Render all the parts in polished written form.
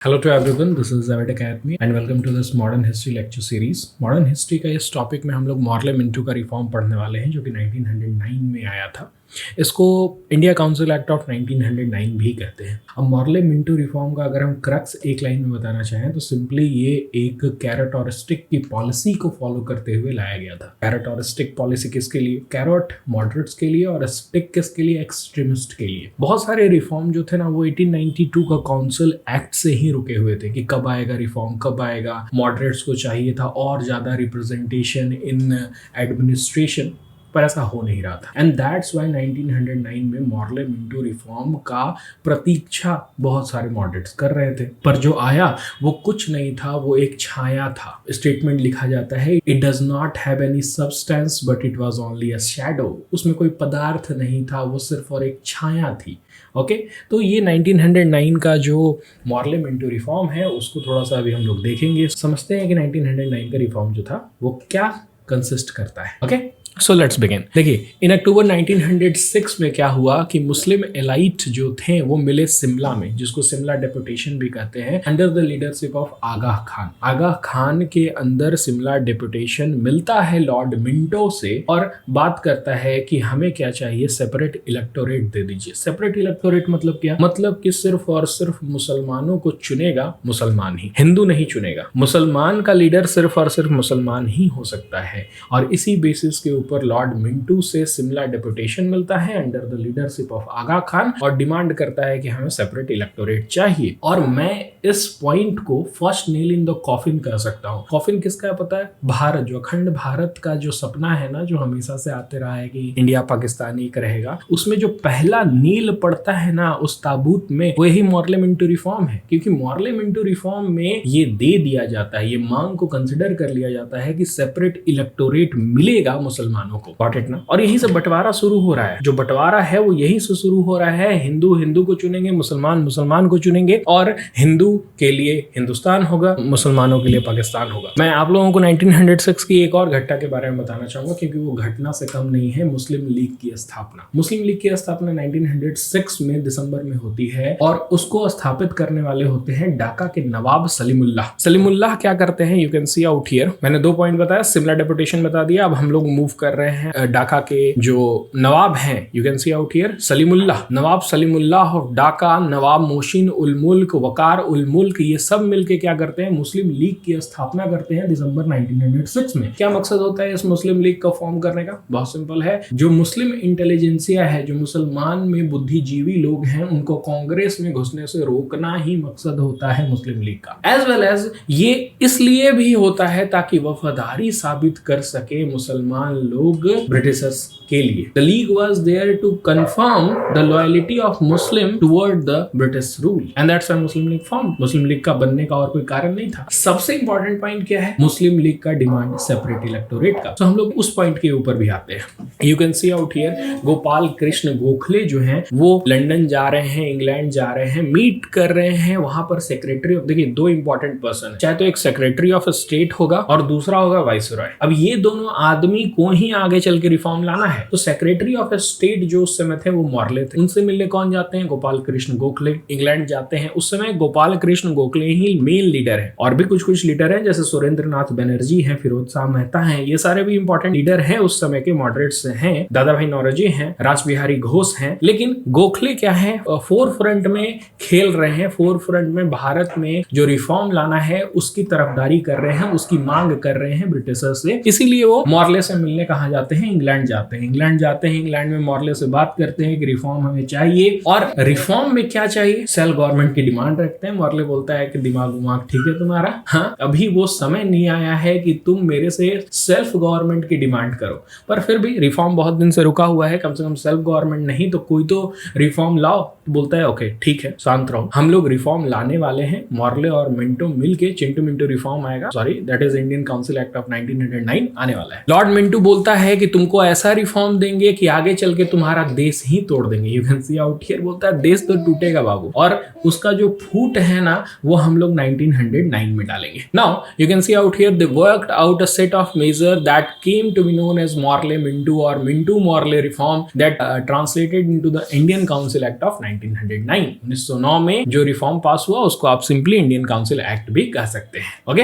Hello to everyone, this is Avid Academy and welcome to this Modern History lecture series. Modern History का इस topic में हम लोग Morley Minto का reform पढ़ने वाले हैं जो कि 1909 में आया था। इसको इंडिया काउंसिल एक्ट ऑफ 1909 भी कहते हैं। अब मॉर्ले मिंटो रिफॉर्म का अगर हम क्रक्स एक लाइन में बताना चाहें तो सिंपली ये एक कैरेट और स्टिक की पॉलिसी को फॉलो करते हुए लाया गया था। कैरेट और स्टिक पॉलिसी किसके लिए? कैरेट मॉडरेट्स के लिए और स्टिक किसके लिए? एक्सट्रीमिस्ट के लिए। बहुत सारे रिफॉर्म जो थे ना वो 1892 का काउंसिल एक्ट से ही रुके हुए थे कि कब आएगा रिफॉर्म, कब आएगा। मॉडरेट्स को चाहिए था और ज्यादा रिप्रेजेंटेशन इन एडमिनिस्ट्रेशन, पर ऐसा हो नहीं रहा था। एंड दैट्स व्हाई 1909 में मॉर्ले मिंटो रिफॉर्म का प्रतीक्षा बहुत सारे मॉडरेट्स कर रहे थे, पर जो आया वो कुछ नहीं था, वो एक छाया था। स्टेटमेंट लिखा जाता है, it does not have any substance but it was only a shadow. उसमें कोई पदार्थ नहीं था, वो सिर्फ और एक छाया थी। ओके तो ये 1909 का जो मॉर्ले मिंटो रिफॉर्म है उसको थोड़ा सा अभी हम लोग देखेंगे, समझते हैं कि 1909 का रिफॉर्म जो था वो क्या कंसिस्ट करता है। Okay so let's begin. देखिए, इन अक्टूबर 1906 में क्या हुआ कि मुस्लिम एलाइट जो थे वो मिले शिमला में, जिसको शिमला डेपुटेशन भी कहते हैं, अंडर द लीडरशिप ऑफ आगा खान। आगा खान के अंदर शिमला डेपुटेशन मिलता है लॉर्ड मिंटो से और बात करता है कि हमें क्या चाहिए, सेपरेट इलेक्टोरेट दे दीजिए। सेपरेट इलेक्टोरेट मतलब क्या? मतलब कि सिर्फ और सिर्फ मुसलमानों को चुनेगा मुसलमान ही, हिंदू नहीं चुनेगा। मुसलमान का लीडर सिर्फ और सिर्फ मुसलमान ही हो सकता है और इसी बेसिस के ऊपर लॉर्ड मिंटो से शिमला डेपुटेशन मिलता है अंडर द लीडरशिप ऑफ आगा खान और डिमांड करता है कि हमें सेपरेट इलेक्टोरेट चाहिए। और मैं इस पॉइंट को first nail in the coffin कह सकता हूँ। कॉफिन किसका है पता है? भारत, जो अखंड भारत का जो सपना है ना, जो हमेशा से आते रहा है कि इंडिया पाकिस्तान एक रहेगा, उसमें जो पहला नील पड़ता है ना उस ताबूत में, वही मॉर्ले मिंटो रिफॉर्म है। क्योंकि मॉर्ले मिंटो रिफॉर्म में ये दे दिया जाता है, ये मांग को कंसिडर कर लिया जाता है कि सेपरेट इलेक्टोरेट मिलेगा मुसलमानों को। गॉट इट ना? और यहीं से बंटवारा शुरू हो रहा है। जो बंटवारा है वो यहीं से शुरू हो रहा है। हिंदू हिंदू को चुनेंगे, मुसलमान मुसलमान को चुनेंगे और हिंदू के लिए हिंदुस्तान होगा, मुसलमानों के लिए पाकिस्तान होगा। मैं आप लोगों को 1906 की एक और घटना के बारे में बताना चाहूंगा क्योंकि वो घटना से कम नहीं है। मुस्लिम लीग की स्थापना। मुस्लिम लीग की स्थापना 1906 में दिसंबर में होती है और उसको स्थापित करने वाले होते हैं ढाका के नवाब सलीमुल्लाह। सलीमुल्लाह क्या करते हैं? You can see out here. मैंने 2 पॉइंट बताया, शिमला डेपुटेशन बता दिया। अब हम लोग मूव कर रहे हैं ढाका के जो नवाब हैं, you can see out here, Salimullah. Nawab Salimullah of Dhaka, Nawab Mohsin ul Mulk, Viqar उल मुल्क, ये सब मिलके क्या करते हैं? मुस्लिम लीग की स्थापना करते हैं दिसंबर 1906 में। क्या मकसद होता है इस मुस्लिम लीग का फॉर्म करने का? बहुत सिंपल है। जो मुस्लिम इंटेलिजेंसिया है, जो मुसलमान में बुद्धिजीवी लोग हैं, उनको कांग्रेस में घुसने से रोकना ही मकसद होता है मुस्लिम लीग का। एज वेल एज ये इसलिए भी होता है ताकि वफादारी साबित कर सके मुसलमान लोग ब्रिटिशर्स के लिए। The league was there to confirm the loyalty of Muslim toward the British rule and that's why Muslim League form. Muslim League का बनने का और कोई कारण नहीं था। सबसे इंपॉर्टेंट पॉइंट क्या है? मुस्लिम लीग का डिमांड सेपरेट इलेक्टोरेट का। तो हम लोग उस पॉइंट के ऊपर भी आते हैं। You can see out here, Gopal Krishna Gokhale जो हैं वो लंदन जा रहे हैं, इंग्लैंड जा रहे हैं, मीट कर रहे हैं वहां पर सेक्रेटरी ऑफ, देखिए 2 इंपॉर्टेंट पर्सन है, चाहे तो एक सेक्रेटरी ऑफ स्टेट होगा और दूसरा होगा वाइसरॉय। अब ये दोनों आदमी को ही आगे चल के रिफॉर्म लाना है। तो सेक्रेटरी ऑफ स्टेट जो उस समय थे वो मॉर्ले थे। उनसे मिलने कौन जाते हैं? गोपाल कृष्ण गोखले इंग्लैंड जाते हैं। उस समय गोपाल कृष्ण गोखले ही मेन लीडर है और भी कुछ लीडर हैं जैसे सुरेंद्र नाथ बनर्जी हैं, फिरोज शाह मेहता हैं, ये सारे भी इंपॉर्टेंट लीडर हैं उस समय के, मॉडरेट्स हैं, दादा भाई नौरोजी हैं, राज बिहारी घोष हैं। लेकिन गोखले क्या है? फोर फ्रंट में खेल रहे हैं। फोर फ्रंट में भारत में जो रिफॉर्म लाना है उसकी तरफदारी कर रहे हैं, उसकी मांग कर रहे हैं ब्रिटिशर से। इसीलिए वो मॉर्ले से मिलने कहाँ जाते हैं? इंग्लैंड जाते हैं। इंग्लैंड में मॉर्ले से बात करते हैं कि रिफॉर्म हमें चाहिए। और रिफॉर्म में क्या चाहिए? सेल्फ गवर्नमेंट की डिमांड रखते हैं। मॉर्ले बोलता है कि दिमाग ठीक है तुम्हारा, हाँ अभी वो समय नहीं आया है कि तुम मेरे से सेल्फ गवर्नमेंट की डिमांड करो। पर फिर भी रिफॉर्म बहुत दिन से रुका हुआ है, कम से कम सेल्फ गवर्नमेंट नहीं तो कोई तो रिफॉर्म लाओ। बोलता है ओके ठीक है, शांत रहो, हम लोग रिफॉर्म लाने वाले हैं। मॉर्ले और मिंटो मिलके चिंटू मिंटो रिफॉर्म आएगा, sorry that is Indian council act of 1909 आने वाला है। लॉर्ड मिंटो बोलता है कि तुमको ऐसा रिफॉर्म देंगे कि आगे चल के तुम्हारा देश ही तोड़ देंगे। You can see out here, बोलता है देश तो टूटेगा बाबू। और उसका जो फूट है है ना वो हम लोग 1909 में डालेंगे। Now you can see out here they worked out a set of major that came to be known as Morley Minto और Minto Morley reform that translated into the Indian council act of 1909। 1909 में जो रिफॉर्म पास हुआ उसको आप simply Indian council act भी कह सकते हैं। ओके,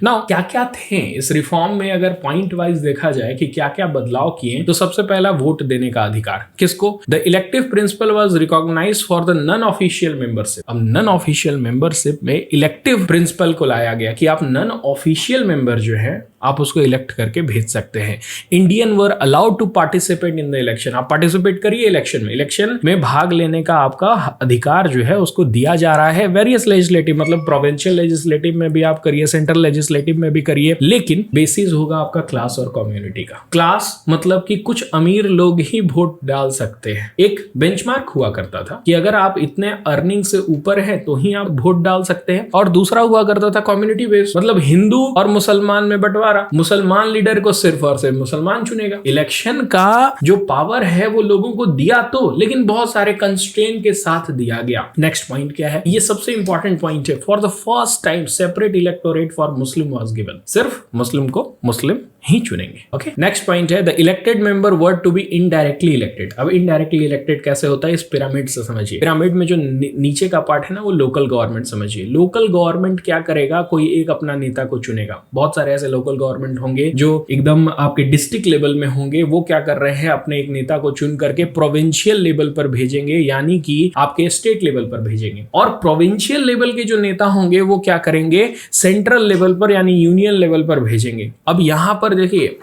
नाउ क्या क्या थे इस रिफॉर्म में, अगर पॉइंट वाइज देखा जाए कि क्या क्या बदलाव किए, तो सबसे पहला वोट देने का अधिकार। किसको? The elective principle was recognised for the non official membership. अब नॉन ऑफिशियल मेंबरशिप में इलेक्टिव प्रिंसिपल को लाया गया कि आप नॉन ऑफिशियल मेंबर जो है आप उसको इलेक्ट करके भेज सकते हैं। Indian were allowed to participate in the election. आप पार्टिसिपेट करिए इलेक्शन में भाग लेने का आपका अधिकार जो है उसको दिया जा रहा है। वेरियस लेजिस्लेटिव मतलब प्रोविंशियल लेजिस्लेटिव में भी आप करिए, सेंट्रल लेजिस्लेटिव में भी करिए, लेकिन बेसिस होगा आपका क्लास और कम्युनिटी का। क्लास मतलब कि कुछ अमीर लोग ही वोट डाल सकते हैं। एक बेंचमार्क हुआ करता था कि अगर आप इतने अर्निंग से ऊपर है तो ही आप वोट डाल सकते हैं। और दूसरा हुआ करता था कम्युनिटी बेस्ड, मतलब हिंदू और मुसलमान में बंटवारा। मुसलमान लीडर को सिर्फ और सिर्फ मुसलमान चुनेगा। इलेक्शन का जो पावर है वो लोगों को दिया तो, लेकिन बहुत सारे कंस्ट्रेंट के साथ दिया गया। नेक्स्ट पॉइंट क्या है? ये सबसे इंपॉर्टेंट पॉइंट है। For the first time separate electorate for Muslim was given. सिर्फ मुस्लिम को मुस्लिम ही चुनेंगे। ओके, नेक्स्ट पॉइंट है the elected member were to be indirectly elected. अब इनडायरेक्टली इलेक्टेड कैसे होता है इस पिरामिड से समझिए। पिरामिड में जो नीचे का पार्ट है ना वो लोकल गवर्नमेंट समझिए। लोकल गवर्नमेंट क्या करेगा? कोई एक अपना नेता को चुनेगा। बहुत सारे ऐसे लोकल गवर्नमेंट होंगे जो एकदम आपके डिस्ट्रिक्ट लेवल में होंगे, वो क्या कर रहे हैं अपने एक नेता को चुन करके प्रोविंशियल लेवल पर भेजेंगे, यानी कि आपके स्टेट लेवल पर भेजेंगे। और प्रोविंशियल लेवल के जो नेता होंगे वो क्या करेंगे? सेंट्रल लेवल पर यानी यूनियन लेवल पर भेजेंगे। अब यहां पर देखिए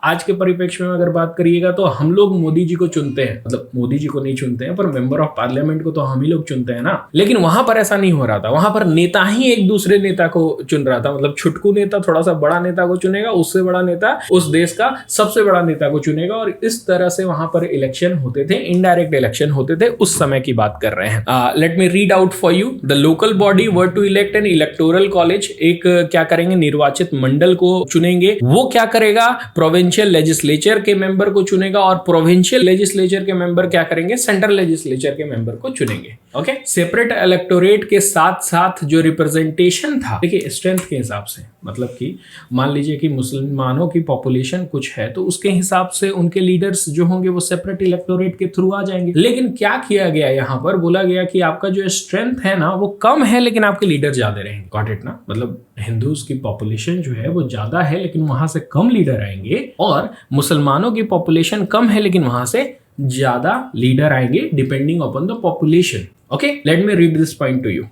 आज के परिप्रेक्ष्य में अगर बात करिएगा तो हम लोग मोदी जी को चुनते हैं, मतलब मोदी जी को नहीं चुनते हैं पर मेंबर ऑफ पार्लियामेंट को तो हम ही लोग चुनते हैं ना। लेकिन वहां पर ऐसा नहीं हो रहा था, वहां पर नेता ही एक दूसरे नेता को चुन रहा था। मतलब छुटकू नेता थोड़ा सा बड़ा नेता को चुनेगा, उससे बड़ा नेता उस देश का सबसे बड़ा नेता को चुनेगा, और इस तरह से वहां पर इलेक्शन होते थे, इनडायरेक्ट इलेक्शन होते थे। उस समय की बात कर रहे हैं। Let me read out for you. The local body were to elect an electoral college. एक क्या करेंगे? निर्वाचित मंडल को चुनेंगे। वो क्या करेगा? प्रोविंशियल लेजिस्लेचर के मेंबर को चुनेगा, और प्रोविंशियल लेजिस्लेचर के मेंबर क्या करेंगे? सेंट्रल लेजिस्लेचर के मेंबर को चुनेंगे। ओके, सेपरेट इलेक्टोरेट के साथ साथ जो रिप्रेजेंटेशन था, देखिए स्ट्रेंथ के हिसाब से, मतलब कि मान लीजिए कि मुसलमानों की पॉपुलेशन कुछ है तो उसके हिसाब से उनके लीडर्स जो होंगे वो सेपरेट इलेक्टोरेट के थ्रू आ जाएंगे। लेकिन क्या किया गया? यहाँ पर बोला गया कि आपका जो स्ट्रेंथ है ना वो कम है लेकिन आपके लीडर ज्यादा रहेंगे। गॉट इट ना? मतलब हिंदूज की पॉपुलेशन जो है वो ज्यादा है लेकिन वहां से कम लीडर आएंगे, और मुसलमानों की पॉपुलेशन कम है लेकिन वहां से ज्यादा लीडर आएंगे depending upon the population. Okay, late me read this point two you.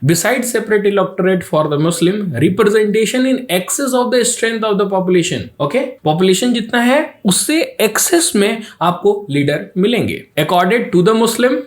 Besides separate electorate for the Muslim, representation in excess of the strength of the population. Okay? Population जितना है उससे excess में आपको leader मिलेंगे। Accorded to the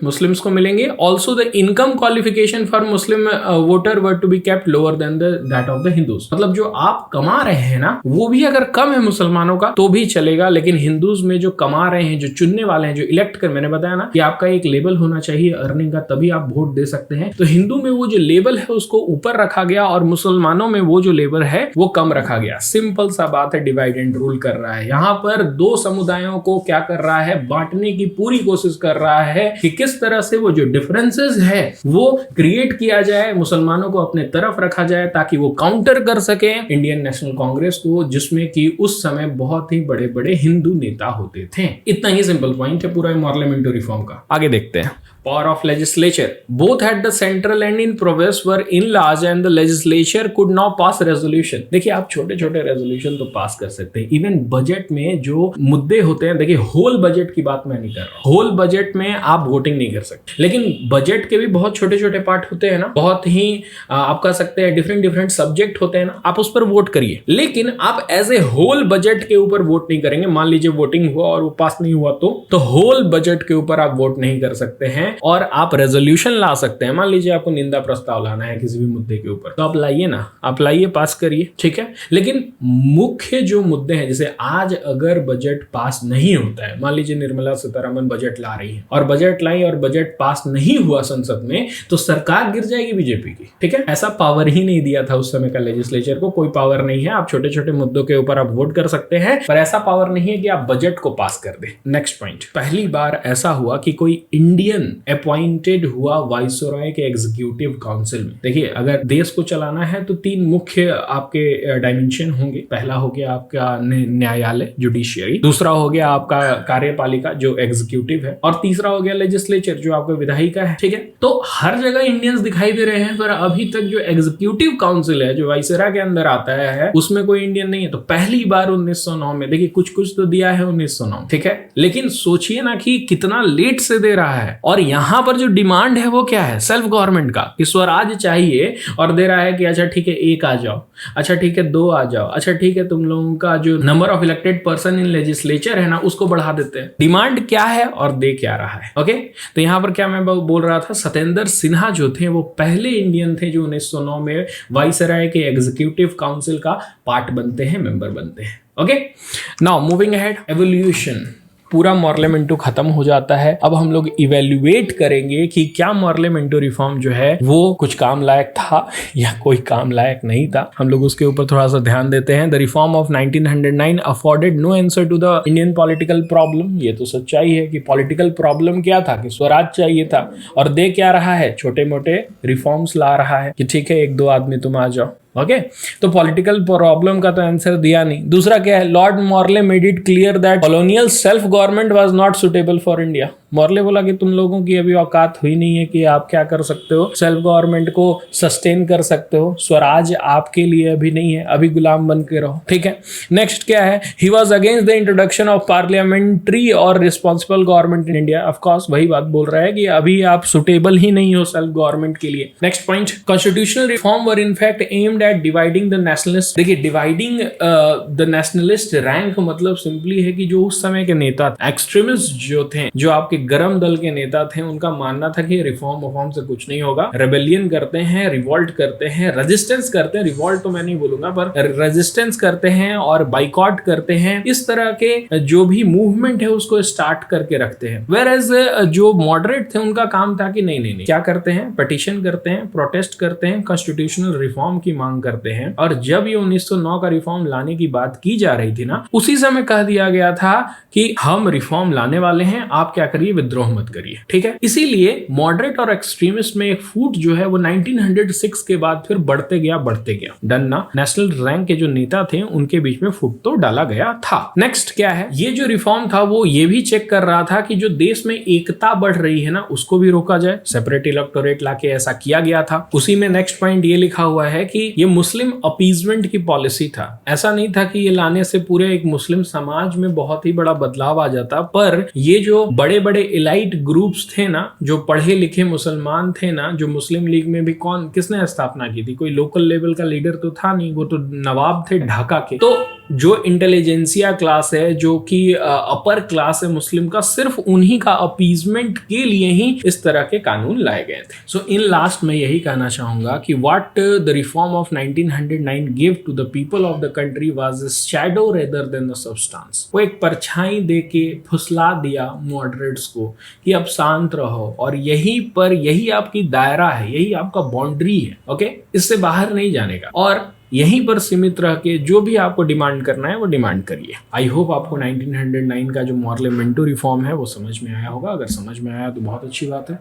Muslims को मिलेंगे। Also the income qualification for Muslim voter were to be kept lower than that of the Hindus. मतलब जो आप कमा रहे हैं ना वो भी अगर कम है मुसलमानों का तो भी चलेगा, लेकिन हिंदूज में जो कमा रहे हैं, जो चुनने वाले हैं, जो इलेक्ट कर, मैंने बताया ना कि आपका एक लेवल होना चाहिए अर्निंग का, तभी आप वोट दे सकते हैं। तो हिंदू में वो जो लेवल है उसको ऊपर रखा गया और मुसलमानों में वो जो लेवल है वो कम रखा गया। सिंपल सा बात है, डिवाइड एंड रूल कर रहा है। यहाँ पर दो समुदायों को क्या कर रहा है? बांटने की पूरी कोशिश कर रहा है कि किस तरह से वो जो डिफरेंसेस है वो क्रिएट किया जाए, मुसलमानों को अपने तरफ रखा जाए ताकि वो काउंटर कर सके इंडियन नेशनल कांग्रेस को, जिसमें कि उस समय बहुत ही बड़े बड़े हिंदू नेता होते थे। इतना ही सिंपल पॉइंट है पूरा मॉर्ले-मिंटो रिफॉर्म का। आगे देखते हैं। Power of legislature. Both at the central and in province were enlarged and the legislature could now pass resolution. देखिए आप छोटे छोटे रेजोल्यूशन तो पास कर सकते हैं। इवन बजट में जो मुद्दे होते हैं, देखिए होल बजट की बात मैं नहीं कर रहा हूँ, होल बजट में आप वोटिंग नहीं कर सकते, लेकिन बजट के भी बहुत छोटे छोटे पार्ट होते हैं ना, बहुत ही आप कह सकते हैं डिफरेंट सब्जेक्ट होते हैं ना, आप उस पर वोट करिए। लेकिन आप एज ए होल बजट के ऊपर वोट नहीं करेंगे। मान लीजिए वोटिंग हुआ और वो पास नहीं हुआ तो होल बजट के ऊपर आप वोट नहीं कर सकते हैं, और आप रेजोल्यूशन ला सकते हैं। मान लीजिए आपको निंदा प्रस्ताव लाना है किसी भी मुद्दे के ऊपर, तो आप लाइए ना, आप लाइए, पास करिए, ठीक है। लेकिन मुख्य जो मुद्दे हैं, जैसे आज अगर बजट पास नहीं होता है, मान लीजिए निर्मला सीतारमण बजट ला रही है और बजट लाई और बजट पास नहीं हुआ संसद में, तो सरकार गिर जाएगी बीजेपी की, ठीक है। ऐसा पावर ही नहीं दिया था उस समय का लेजिस्लेचर को, कोई पावर नहीं है। आप छोटे छोटे मुद्दों के ऊपर आप वोट कर सकते हैं, पर ऐसा पावर नहीं है कि आप बजट को पास कर दे। नेक्स्ट पॉइंट, पहली बार ऐसा हुआ कि कोई इंडियन अपॉइंटेड हुआ वाइसरॉय के एग्जीक्यूटिव काउंसिल में। देखिए, अगर देश को चलाना है तो 3 मुख्य आपके डायमेंशन होंगे। पहला हो गया आपका न्यायालय, जुडिशियरी, दूसरा हो गया आपका कार्यपालिका जो एग्जीक्यूटिव है, और तीसरा हो गया लेजिस्लेचर जो आपका विधायिका है। ठीक है, तो हर जगह इंडियंस दिखाई दे रहे हैं, पर अभी तक जो एग्जीक्यूटिव काउंसिल है जो वाइसरॉय के अंदर आता है उसमें कोई इंडियन नहीं है। तो पहली बार 1909 में, देखिए कुछ कुछ तो दिया है 1909, ठीक है, लेकिन सोचिए ना कि कितना लेट से दे रहा है। और यहां पर जो डिमांड है वो क्या है, सेल्फ गवर्नमेंट का, कि स्वराज चाहिए, और दे रहा है कि अच्छा ठीक है 1 आ जाओ, अच्छा ठीक है 2 आ जाओ, अच्छा ठीक है तुम लोगों का जो number of elected person in legislature है ना उसको बढ़ा देते हैं। डिमांड क्या है और दे क्या रहा है। ओके, तो यहां पर क्या मैं बोल रहा था, सत्येंद्र सिन्हा जो थे वो पहले इंडियन थे जो 1909 में वाइसरॉय के एग्जीक्यूटिव काउंसिल का पार्ट बनते हैं, मेंबर बनते हैं। Okay, now moving ahead, evolution. पूरा मॉर्ले मिंटो खत्म हो जाता है। अब हम लोग इवेल्युएट करेंगे कि क्या मॉर्ले मिंटो रिफॉर्म जो है वो कुछ काम लायक था या कोई काम लायक नहीं था। हम लोग उसके ऊपर थोड़ा सा ध्यान देते हैं। The reform of 1909 afforded no answer to the Indian political problem. ये तो सच्चाई है कि पॉलिटिकल प्रॉब्लम क्या था, कि स्वराज चाहिए था, और दे क्या रहा है, छोटे मोटे रिफॉर्म्स ला रहा है कि ठीक है 1-2 आदमी तुम आ जाओ। ओके, तो पॉलिटिकल प्रॉब्लम का तो आंसर दिया नहीं। दूसरा क्या है, Lord Morley made it clear that colonial self government was not suitable for India. Morley बोला कि तुम लोगों की अभी औकात हुई नहीं है कि आप क्या कर सकते हो, सेल्फ गवर्नमेंट को सस्टेन कर सकते हो, स्वराज आपके लिए अभी नहीं है, अभी गुलाम बन के रहो। ठीक है, नेक्स्ट क्या है, he was against the introduction of parliamentary और responsible government in India. Of course वही बात बोल रहा है कि अभी आप सुटेबल ही नहीं हो सेल्फ गवर्नमेंट के लिए। Next point, constitutional reform were in fact aimed at dividing the nationalist. देखिए, डिवाइडिंग द नेशनलिस्ट रैंक मतलब सिंपली है कि जो उस समय के नेता एक्सट्रीमिस्ट जो थे, जो आपके गरम दल के नेता थे, उनका मानना था कि रिफॉर्म से कुछ नहीं होगा। रेबेलियन करते हैं, रिवॉल्ट करते हैं, रेजिस्टेंस करते हैं, रिवॉल्ट तो मैं नहीं बोलूंगा, पर रेजिस्टेंस करते हैं और बाइकॉट करते हैं। इस तरह के जो भी मूवमेंट है उसको स्टार्ट करके रखते हैं। वेयर एज जो मॉडरेट थे उनका काम था कि नहीं, क्या करते हैं, पिटीशन करते हैं, प्रोटेस्ट करते हैं, कॉन्स्टिट्यूशनल रिफॉर्म की मांग करते हैं। और जब ये 1909 का रिफॉर्म लाने की बात की जा रही थी ना, उसी समय कह दिया गया था कि हम रिफॉर्म लाने वाले हैं, आप क्या करिए, विद्रोह मत करिए। ठीक है, इसीलिए मॉडरेट और एक्सट्रीमिस्ट में एक फूट जो है वो 1906 के बाद फिर बढ़ते गया। डन ना, नेशनल रैंक के जो नेता थे उनके बीच में फूट तो डाला गया था। नेक्स्ट क्या है, ये जो रिफॉर्म था वो ये भी चेक कर रहा था कि जो देश में एकता बढ़ रही है ना उसको भी रोका जाए। सेपरेट इलेक्टोरेट लाके ऐसा किया गया था। उसी में नेक्स्ट पॉइंट ये लिखा हुआ है कि ये मुस्लिम अपीजमेंट की पॉलिसी था। ऐसा नहीं था कि ये लाने से पूरे एक मुस्लिम समाज में बहुत ही बड़ा बदलाव आ जाता, पर ये जो बड़े बड़े इलाइट ग्रुप्स थे ना, जो पढ़े लिखे मुसलमान थे ना, जो मुस्लिम लीग में भी किसने स्थापना की थी, कोई लोकल लेवल का लीडर तो था नहीं, वो तो नवाब थे ढाका के। तो जो इंटेलिजेंसिया क्लास है, जो कि अपर क्लास है मुस्लिम का, सिर्फ उन्हीं का अपीजमेंट के लिए ही इस तरह के कानून लाए गए थे। सो इन लास्ट में यही कहना चाहूंगा कि what the reform of 1909 give to the people of the country was a shadow rather than the substance. वो एक परछाई दे के फुसला दिया मॉडरेट्स को कि अब शांत रहो, और यही आपकी दायरा है, यही आपका बाउंड्री है। ओके, इससे बाहर नहीं जाने का, और यहीं पर सीमित रह के जो भी आपको डिमांड करना है वो डिमांड करिए। आई होप आपको 1909 का जो मॉर्ले मिंटो रिफॉर्म है वो समझ में आया होगा। अगर समझ में आया तो बहुत अच्छी बात है।